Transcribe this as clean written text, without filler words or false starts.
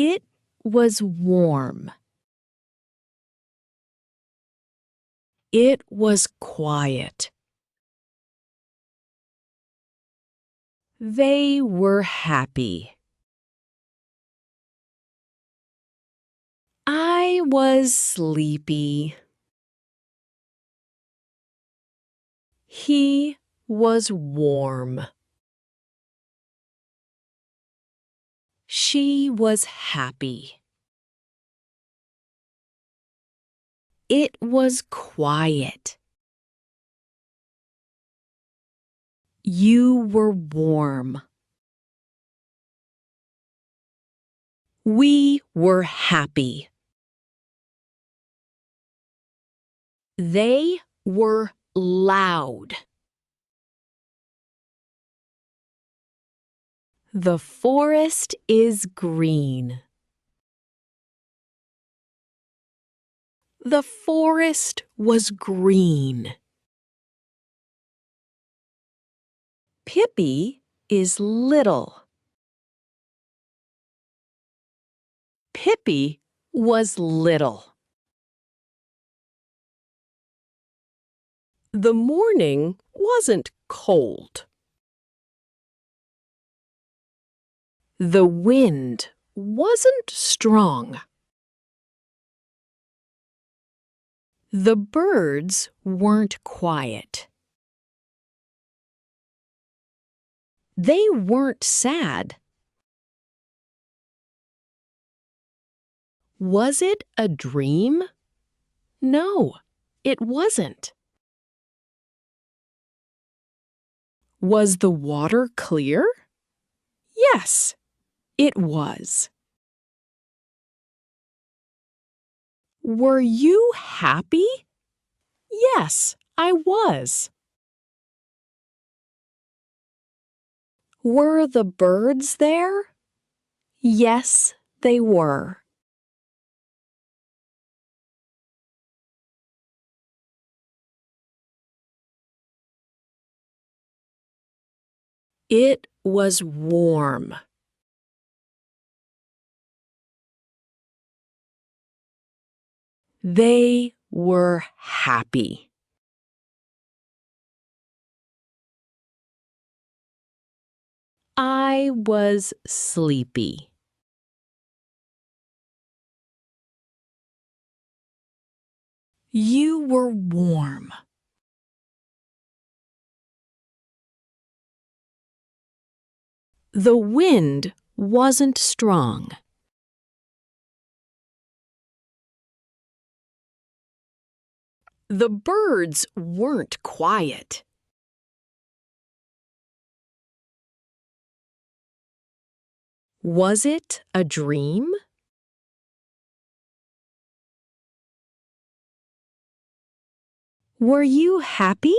It was warm. It was quiet. They were happy. I was sleepy. He was warm. She was happy. It was quiet. You were warm. We were happy. They were loud. The forest is green. The forest was green. Pippi is little. Pippi was little. The morning wasn't cold. The wind wasn't strong. The birds weren't quiet. They weren't sad. Was it a dream? No, it wasn't. Was the water clear? Yes, it was. Were you happy? Yes, I was. Were the birds there? Yes, they were. It was warm. They were happy. I was sleepy. You were warm. The wind wasn't strong. The birds weren't quiet. Was it a dream? Were you happy?